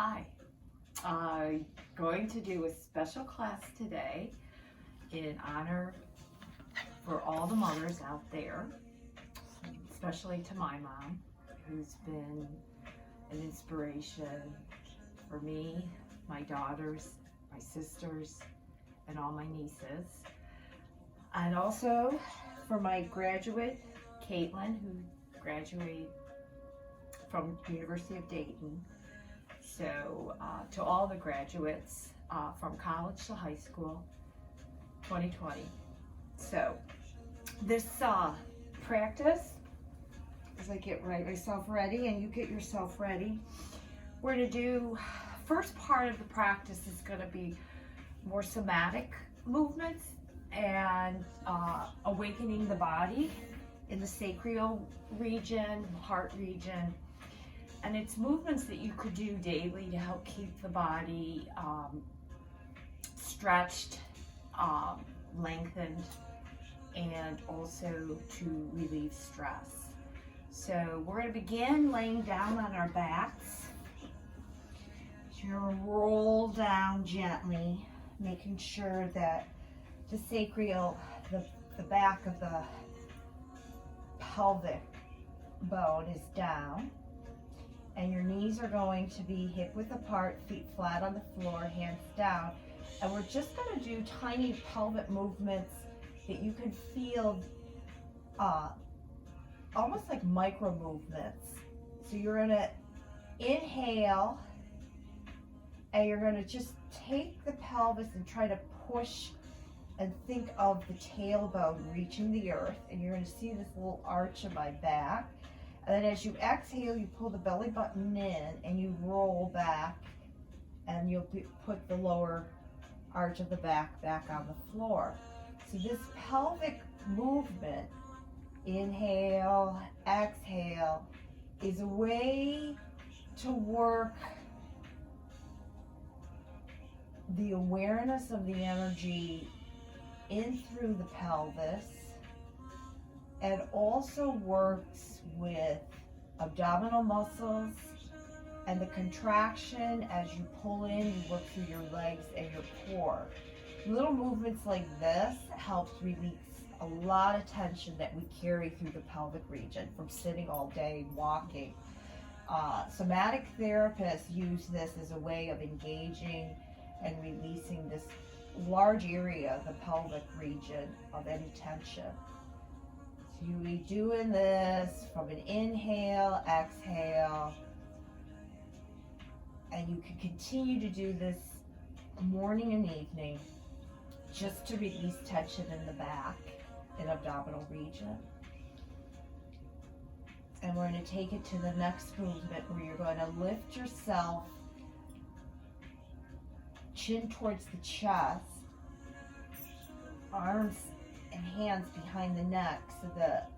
Hi, I'm going to do a special class today in honor for all the mothers out there, especially to my mom, who's been an inspiration for me, my daughters, my sisters, and all my nieces. And also for my graduate, Caitlin, who graduated from University of Dayton. So to all the graduates from college to high school, 2020. So this practice, as I get myself ready and you get yourself ready, we're going to do, first part of the practice is going to be more somatic movements and awakening the body in the sacral region, heart region. And it's movements that you could do daily to help keep the body stretched, lengthened, and also to relieve stress. So we're going to begin laying down on our backs. So you're going to roll down gently, making sure that the sacral, the back of the pelvic bone is down. And your knees are going to be hip width apart, feet flat on the floor, hands down. And we're just going to do tiny pelvic movements that you can feel almost like micro movements. So you're going to inhale, and you're going to just take the pelvis and try to push and think of the tailbone reaching the earth. And you're going to see this little arch of my back. And then as you exhale, you pull the belly button in and you roll back, and you'll put the lower arch of the back on the floor. So this pelvic movement, inhale, exhale, is a way to work the awareness of the energy in through the pelvis. And also works with abdominal muscles and the contraction as you pull in, you work through your legs and your core. Little movements like this helps release a lot of tension that we carry through the pelvic region from sitting all day, walking. Somatic therapists use this as a way of engaging and releasing this large area, the pelvic region, of any tension. You'll be doing this from an inhale, exhale, and you can continue to do this morning and evening just to release tension in the back and abdominal region. And we're going to take it to the next movement where you're going to lift yourself chin towards the chest, arms and hands behind the neck so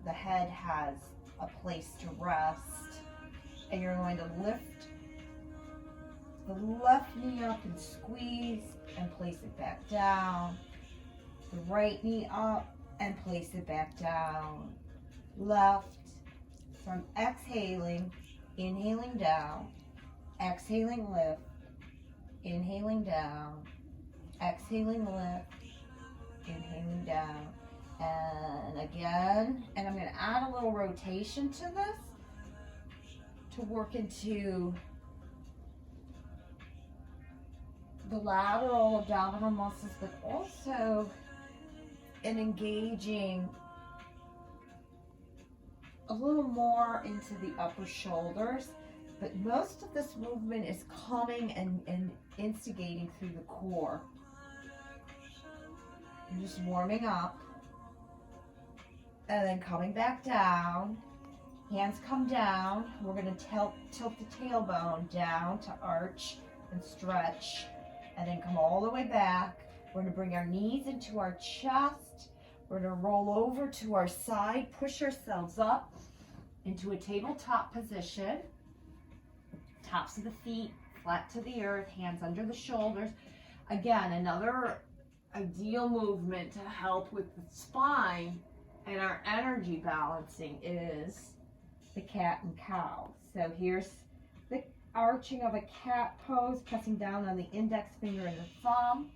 the head has a place to rest. And you're going to lift the left knee up and squeeze and place it back down. The right knee up and place it back down. Left. So I'm exhaling, inhaling down, exhaling lift, inhaling down, exhaling lift, inhaling down. And again, and I'm going to add a little rotation to this to work into the lateral abdominal muscles, but also in engaging a little more into the upper shoulders. But most of this movement is coming and instigating through the core. I'm just warming up. And then coming back down, hands come down. We're going to tilt the tailbone down to arch and stretch, and then come all the way back. We're going to bring our knees into our chest. We're going to roll over to our side, push ourselves up into a tabletop position. Tops of the feet flat to the earth, hands under the shoulders. Again, another ideal movement to help with the spine and our energy balancing is the cat and cow. So here's the arching of a cat pose, pressing down on the index finger and the thumb.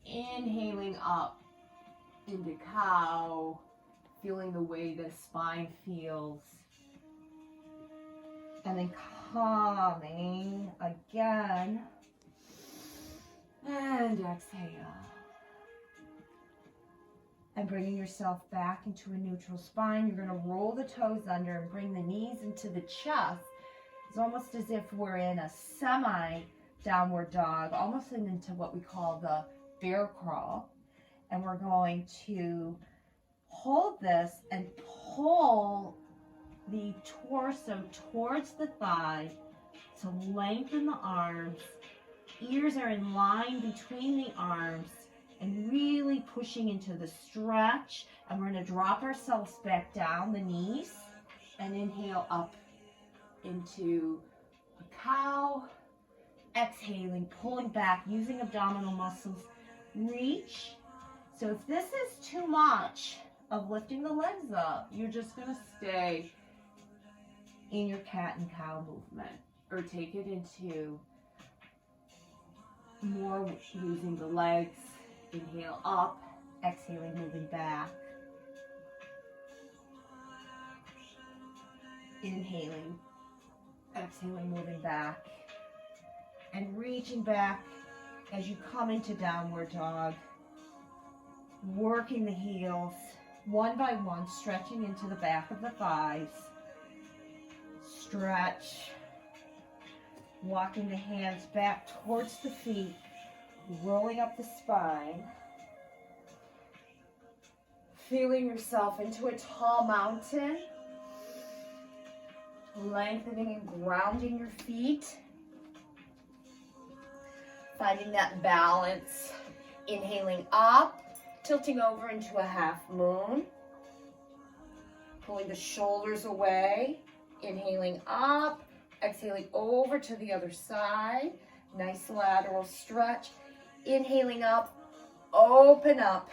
Inhaling up into cow, feeling the way the spine feels. And then coming again. And exhale. And bringing yourself back into a neutral spine. You're going to roll the toes under and bring the knees into the chest. It's almost as if we're in a semi-downward dog, almost into what we call the bear crawl. And we're going to hold this and pull the torso towards the thigh to lengthen the arms. Ears are in line between the arms and really pushing into the stretch. And we're going to drop ourselves back down the knees and inhale up into a cow. Exhaling, pulling back, using abdominal muscles. Reach. So if this is too much of lifting the legs up, you're just going to stay in your cat and cow movement, or take it into more using the legs. Inhale up, exhaling, moving back. Inhaling, exhaling, moving back. And reaching back as you come into downward dog. Working the heels one by one, stretching into the back of the thighs. Stretch. Walking the hands back towards the feet, rolling up the spine. Feeling yourself into a tall mountain. Lengthening and grounding your feet. Finding that balance. Inhaling up, tilting over into a half moon. Pulling the shoulders away. Inhaling up, exhaling over to the other side. Nice lateral stretch. Inhaling up, open up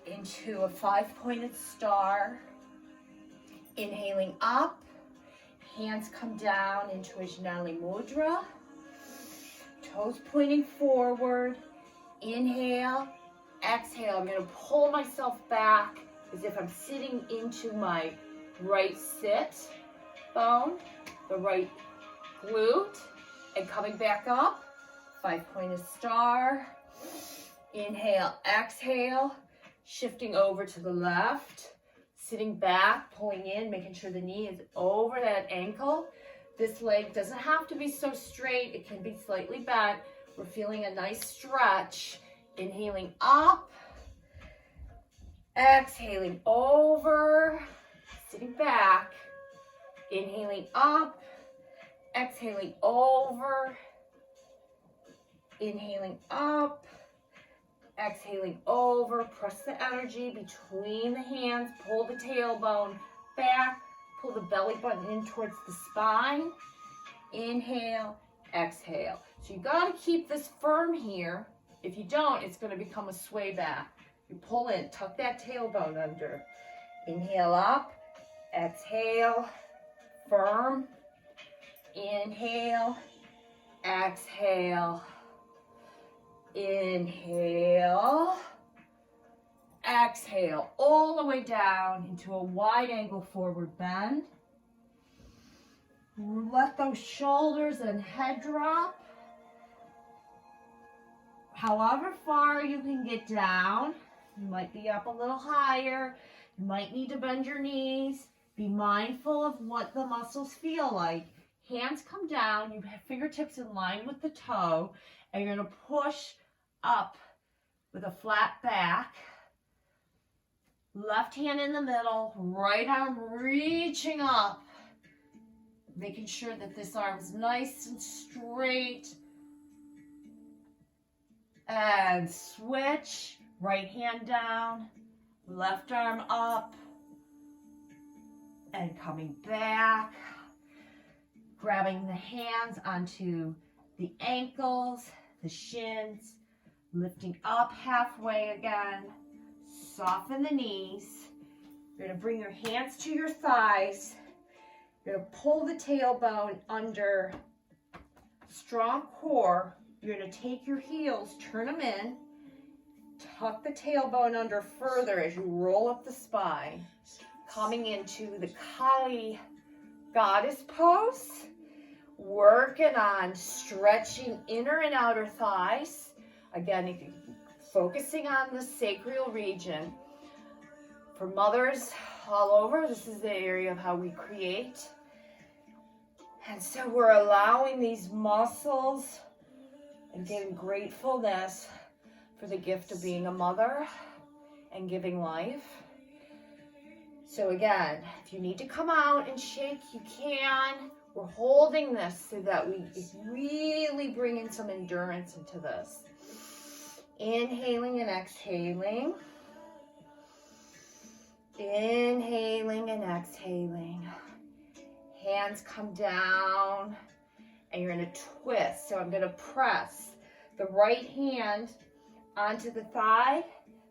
into a 5-pointed star. Inhaling up, hands come down into a Janali Mudra. Toes pointing forward. Inhale, exhale. I'm going to pull myself back as if I'm sitting into my right sit bone, the right glute, and coming back up. 5-pointed star. Inhale, exhale. Shifting over to the left. Sitting back, pulling in, making sure the knee is over that ankle. This leg doesn't have to be so straight. It can be slightly bent. We're feeling a nice stretch. Inhaling up. Exhaling over. Sitting back. Inhaling up. Exhaling over. Inhaling up. Exhaling over. Press the energy between the hands. Pull the tailbone back. Pull the belly button in towards the spine. Inhale, exhale. So you got to keep this firm here. If you don't, it's going to become a sway back. You pull in, tuck that tailbone under. Inhale up, exhale, firm. Inhale, exhale. Inhale, exhale, all the way down into a wide angle forward bend. Let those shoulders and head drop. However far you can get down. You might be up a little higher. You might need to bend your knees. Be mindful of what the muscles feel like. Hands come down. You have fingertips in line with the toe. And you're going to push up with a flat back. Left hand in the middle, right arm reaching up. Making sure that this arm's nice and straight. And switch. Right hand down, left arm up. And coming back. Grabbing the hands onto the ankles, the shins. Lifting up halfway again. Soften the knees. You're going to bring your hands to your thighs. You're going to pull the tailbone under, strong core. You're going to take your heels, turn them in, tuck the tailbone under further as you roll up the spine, coming into the Kali goddess pose, working on stretching inner and outer thighs. Again, if you focusing on the sacral region. For mothers all over, this is the area of how we create. And so we're allowing these muscles and giving gratefulness for the gift of being a mother and giving life. So again, if you need to come out and shake, you can. We're holding this so that we really bring in some endurance into this. Inhaling and exhaling. Inhaling and exhaling. Hands come down and you're going to twist. So I'm going to press the right hand onto the thigh.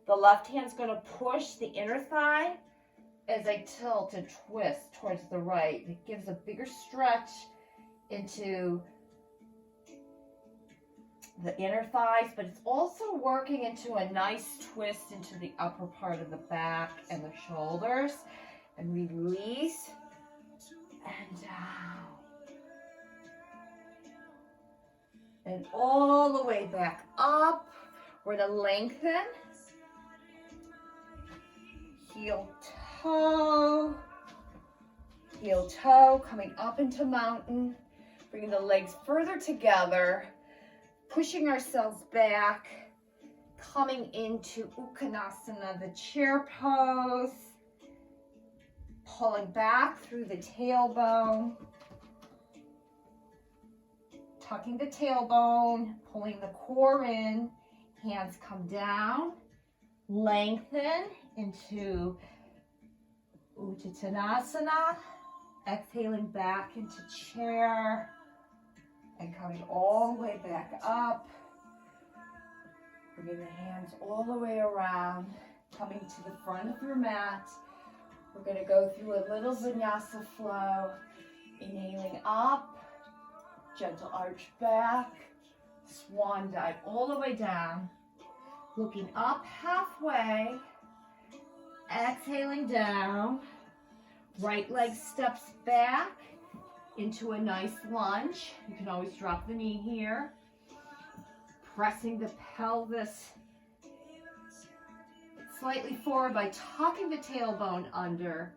The left hand's going to push the inner thigh as I tilt and twist towards the right. It gives a bigger stretch into the inner thighs, but it's also working into a nice twist into the upper part of the back and the shoulders. And release and down. And all the way back up. We're going to lengthen. Heel toe. Heel toe coming up into mountain. Bringing the legs further together. Pushing ourselves back, coming into Uttanasana, the chair pose, pulling back through the tailbone, tucking the tailbone, pulling the core in, hands come down, lengthen into Uttanasana, exhaling back into chair, and coming all the way back up, bringing the hands all the way around, coming to the front of your mat. We're going to go through a little vinyasa flow, inhaling up, gentle arch back, swan dive all the way down, looking up halfway, exhaling down, right leg steps back, into a nice lunge. You can always drop the knee here. Pressing the pelvis slightly forward by tucking the tailbone under.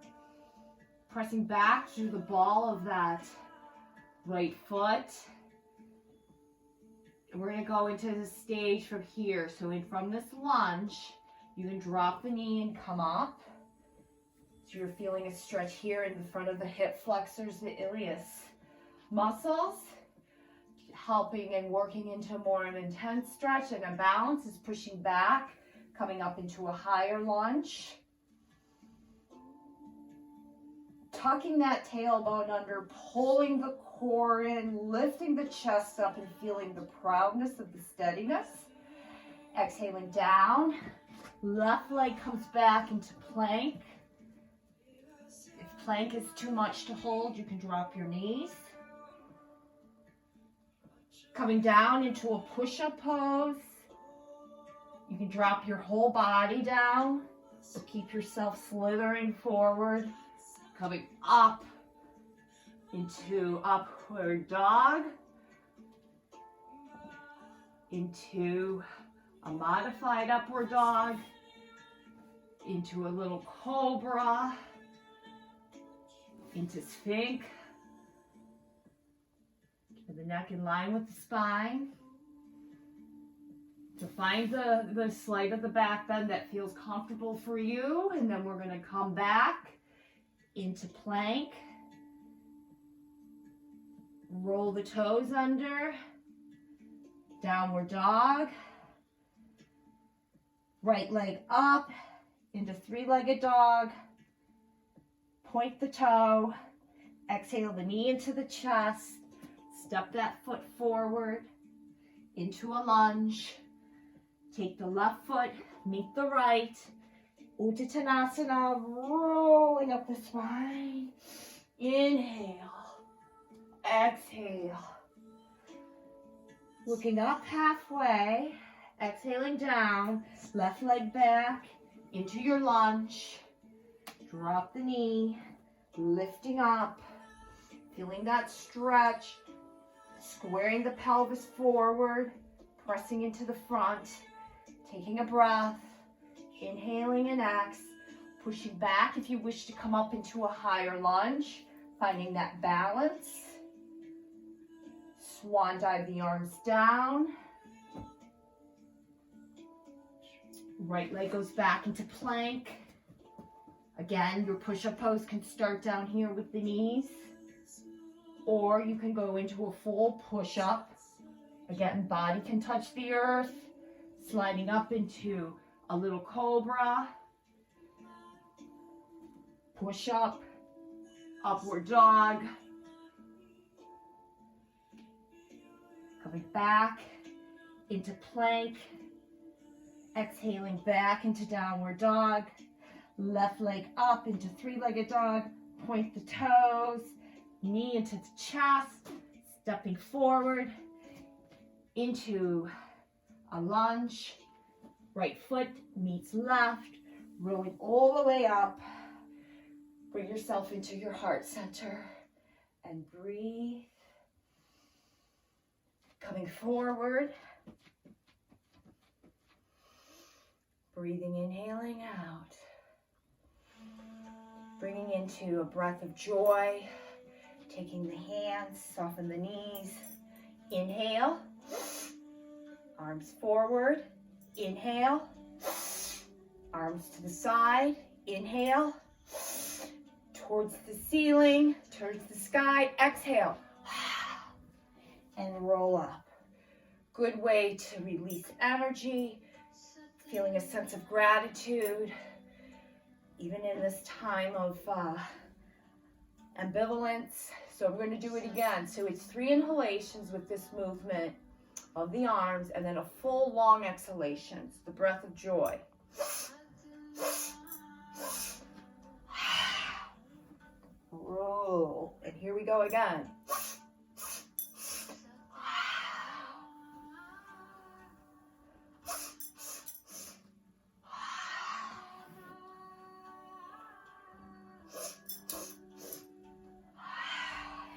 Pressing back through the ball of that right foot. And we're going to go into the stage from here. So from this lunge, you can drop the knee and come up. So you're feeling a stretch here in the front of the hip flexors, the iliac muscles, helping and working into more an intense stretch. And a balance is pushing back, coming up into a higher lunge. Tucking that tailbone under, pulling the core in, lifting the chest up and feeling the proudness of the steadiness. Exhaling down. Left leg comes back into plank. If plank is too much to hold, you can drop your knees. Coming down into a push-up pose. You can drop your whole body down, so keep yourself slithering forward. Coming up into upward dog, into a modified upward dog, into a little cobra, into sphinx. Keep the neck in line with the spine. So find the slight of the back bend that feels comfortable for you, and then we're going to come back into plank. Roll the toes under. Downward dog. Right leg up into three-legged dog. Point the toe. Exhale the knee into the chest. Step that foot forward into a lunge. Take the left foot, meet the right. Uttanasana, rolling up the spine. Inhale. Exhale. Looking up halfway. Exhaling down. Left leg back into your lunge. Drop the knee. Lifting up. Feeling that stretch. Squaring the pelvis forward. Pressing into the front. Taking a breath. Inhaling and exhale. Pushing back if you wish to come up into a higher lunge. Finding that balance. Swan dive the arms down. Right leg goes back into plank. Again, your push-up pose can start down here with the knees. Or you can go into a full push-up. Again, body can touch the earth. Sliding up into a little cobra. Push up. Upward dog. Coming back into plank. Exhaling back into downward dog. Left leg up into three-legged dog. Point the toes. Knee into the chest. Stepping forward into a lunge. Right foot meets left. Rolling all the way up. Bring yourself into your heart center and breathe. Coming forward. Breathing, inhaling out. Bringing into a breath of joy. Taking the hands, soften the knees. Inhale. Arms forward. Inhale. Arms to the side. Inhale. Towards the ceiling, towards the sky. Exhale. And roll up. Good way to release energy. Feeling a sense of gratitude. Even in this time of ambivalence. So we're going to do it again. So it's 3 inhalations with this movement of the arms and then a full long exhalation. It's the breath of joy. Roll. And here we go again.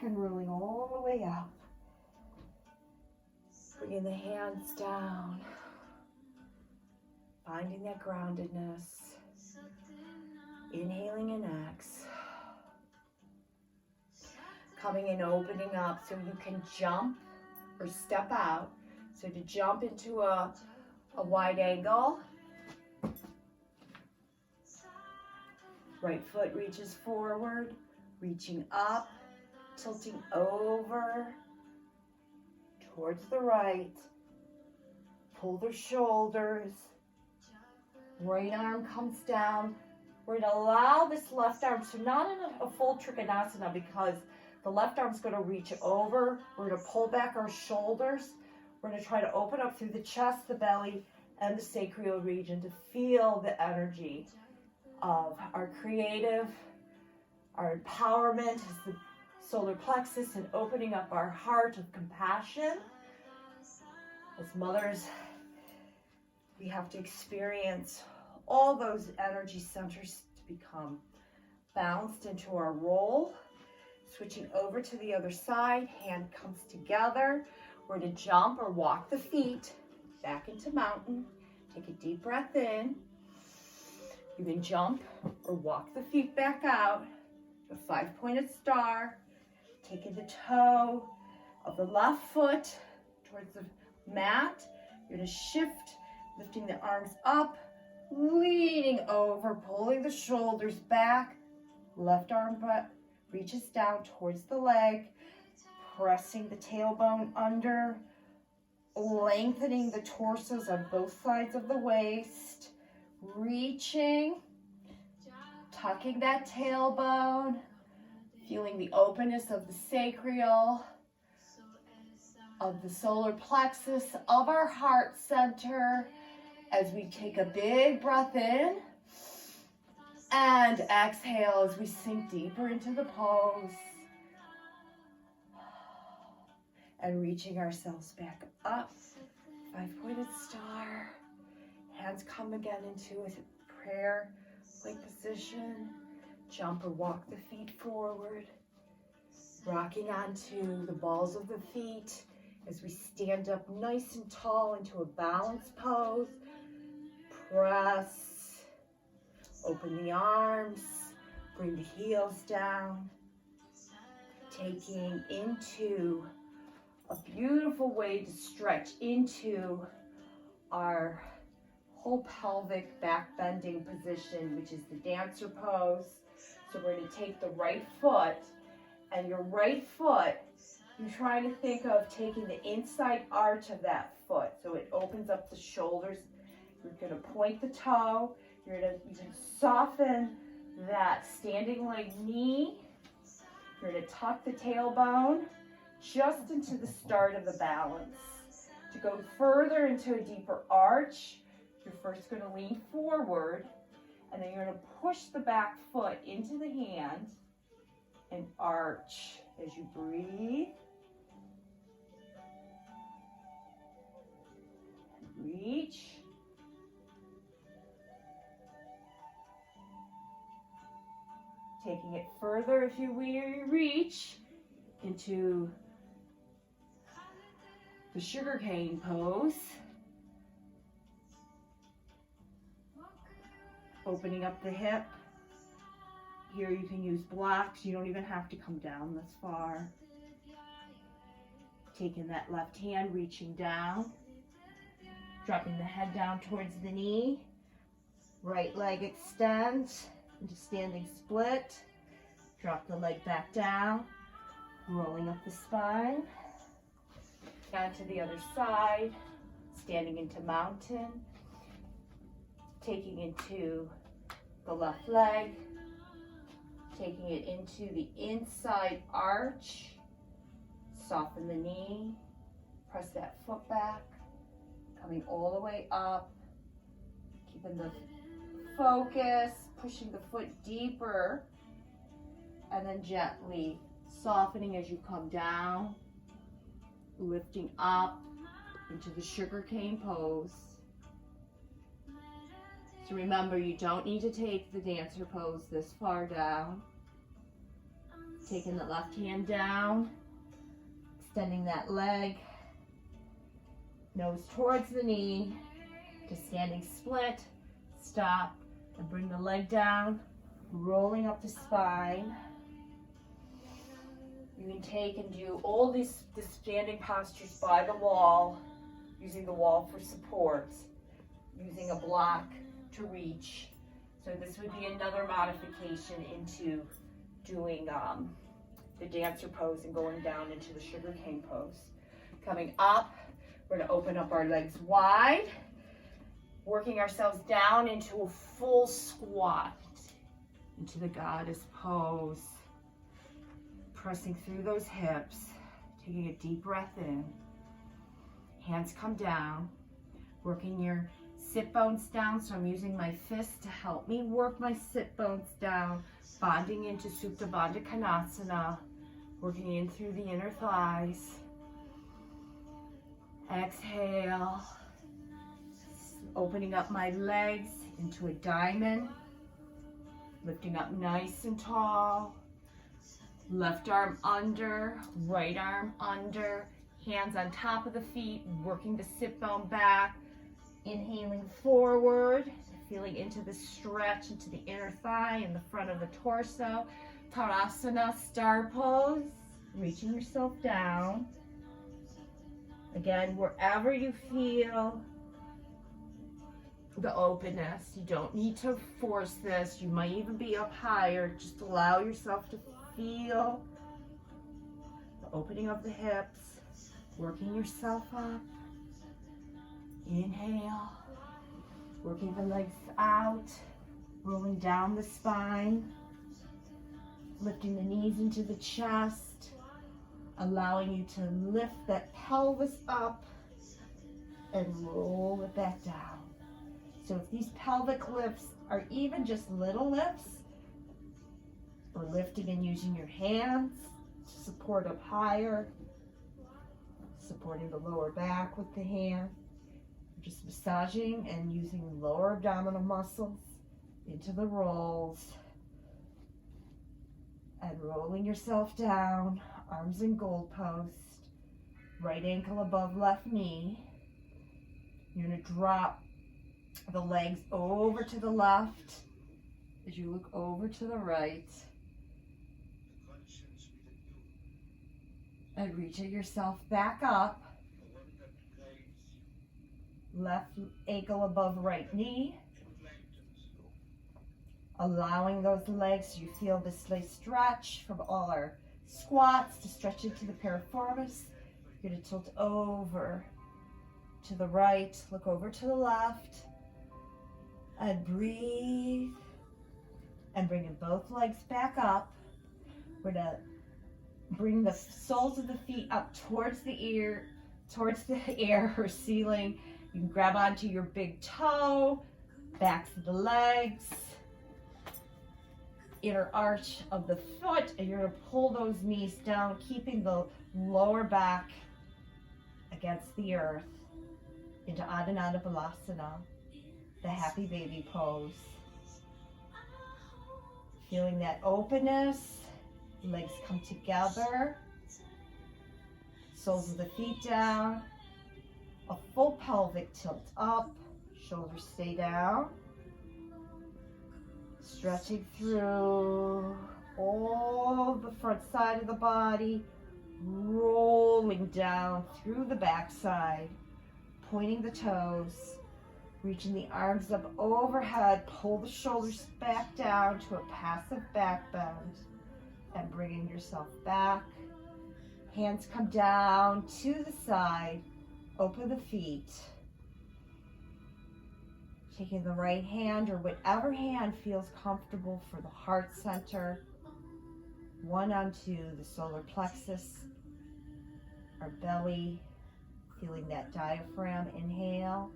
And rolling all the way up. Bringing the hands down. Finding that groundedness. Inhaling and exhale. Coming and opening up so you can jump or step out. So to jump into a wide angle. Right foot reaches forward, reaching up, tilting over towards the right. Pull the shoulders. Right arm comes down. We're going to allow this left arm, so not in a full Trikonasana because the left arm's going to reach over. We're going to pull back our shoulders. We're going to try to open up through the chest, the belly, and the sacral region to feel the energy of our creative, our empowerment is the solar plexus and opening up our heart of compassion. As mothers, we have to experience all those energy centers to become balanced into our roll. Switching over to the other side, hand comes together. We're to jump or walk the feet back into mountain. Take a deep breath in. You can jump or walk the feet back out. A 5-pointed star. Taking the toe of the left foot towards the mat. You're going to shift, lifting the arms up, leaning over, pulling the shoulders back. Left arm reaches down towards the leg, pressing the tailbone under, lengthening the torsos on both sides of the waist, reaching, tucking that tailbone, feeling the openness of the sacral, of the solar plexus, of our heart center as we take a big breath in And exhale as we sink deeper into the pose. And reaching ourselves back up. 5-pointed star. Hands come again into a prayer-like position. Jump or walk the feet forward. Rocking onto the balls of the feet as we stand up nice and tall into a balanced pose. Press. Open the arms. Bring the heels down. Taking into a beautiful way to stretch into our whole pelvic back bending position, which is the dancer pose. So we're going to take the right foot, and your right foot, you're trying to think of taking the inside arch of that foot. So it opens up the shoulders. You're going to point the toe. You can soften that standing leg knee. You're going to tuck the tailbone just into the start of the balance. To go further into a deeper arch, you're first going to lean forward, and then you're going to push the back foot into the hand and arch as you breathe. Reach. Taking it further if you reach into the sugarcane pose. Opening up the hip. Here you can use blocks. You don't even have to come down this far. Taking that left hand, reaching down. Dropping the head down towards the knee. Right leg extends into standing split. Drop the leg back down. Rolling up the spine. Down to the other side. Standing into mountain. Taking into the left leg. Taking it into the inside arch. Soften the knee. Press that foot back. Coming all the way up. Keeping the focus. Pushing the foot deeper. And then gently softening as you come down. Lifting up into the sugarcane pose. So remember, you don't need to take the dancer pose this far down. Taking the left hand down, extending that leg, nose towards the knee, to standing split, stop, and bring the leg down, rolling up the spine. You can take and do all the standing postures by the wall, using the wall for support, using a block to reach. So this would be another modification into doing the dancer pose and going down into the sugarcane pose. Coming up, we're going to open up our legs wide, working ourselves down into a full squat, into the goddess pose. Pressing through those hips, taking a deep breath in. Hands come down, working your sit bones down. So I'm using my fist to help me work my sit bones down, bonding into Supta Bandha Konasana, working in through the inner thighs. Exhale, opening up my legs into a diamond, lifting up nice and tall. Left arm under, right arm under, hands on top of the feet, working the sit bone back, inhaling forward, feeling into the stretch into the inner thigh and the front of the torso. Tadasana, star pose, reaching yourself down. Again, wherever you feel the openness, you don't need to force this. You might even be up higher. Just allow yourself to feel the opening of the hips, working yourself up. Inhale, working the legs out, rolling down the spine, lifting the knees into the chest, allowing you to lift that pelvis up and roll it back down. So if these pelvic lifts are even just little lifts, or lifting and using your hands to support up higher, supporting the lower back with the hand, just massaging and using lower abdominal muscles into the rolls, and rolling yourself down, arms in goalpost, right ankle above left knee. You're going to drop the legs over to the left as you look over to the right, and reaching yourself back up. Left ankle above right knee. Allowing those legs, you feel this nice stretch from all our squats to stretch into the piriformis. You're going to tilt over to the right, look over to the left, and breathe. And bringing both legs back up. We're going to bring the soles of the feet up towards the ear, towards the air or ceiling. You can grab onto your big toe, backs of the legs, inner arch of the foot, and you're going to pull those knees down, keeping the lower back against the earth into Adho Balasana, the happy baby pose. Feeling that openness, legs come together, soles of the feet down, a full pelvic tilt up, shoulders stay down. Stretching through all the front side of the body, rolling down through the back side, pointing the toes, reaching the arms up overhead, pull the shoulders back down to a passive back bend, and bringing yourself back. Hands come down to the side, open the feet. Taking the right hand or whatever hand feels comfortable for the heart center, one onto the solar plexus, our belly, feeling that diaphragm, inhale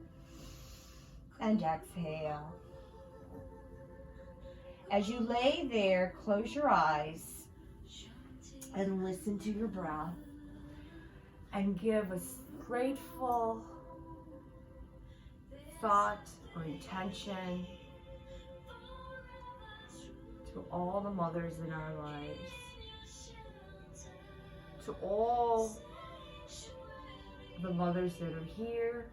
and exhale. As you lay there, close your eyes and listen to your breath and give a grateful thought or intention to all the mothers in our lives, to all the mothers that are here,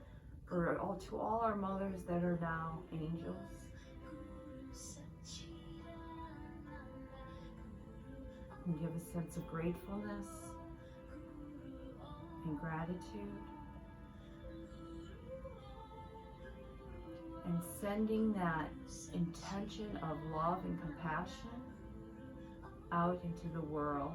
or to all our mothers that are now angels. And give a sense of gratefulness and gratitude. And sending that intention of love and compassion out into the world.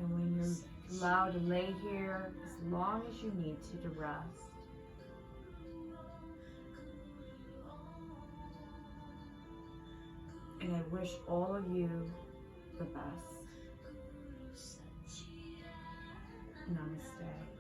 And when you're allowed to lay here as long as you need to rest, and I wish all of you the best. Namaste.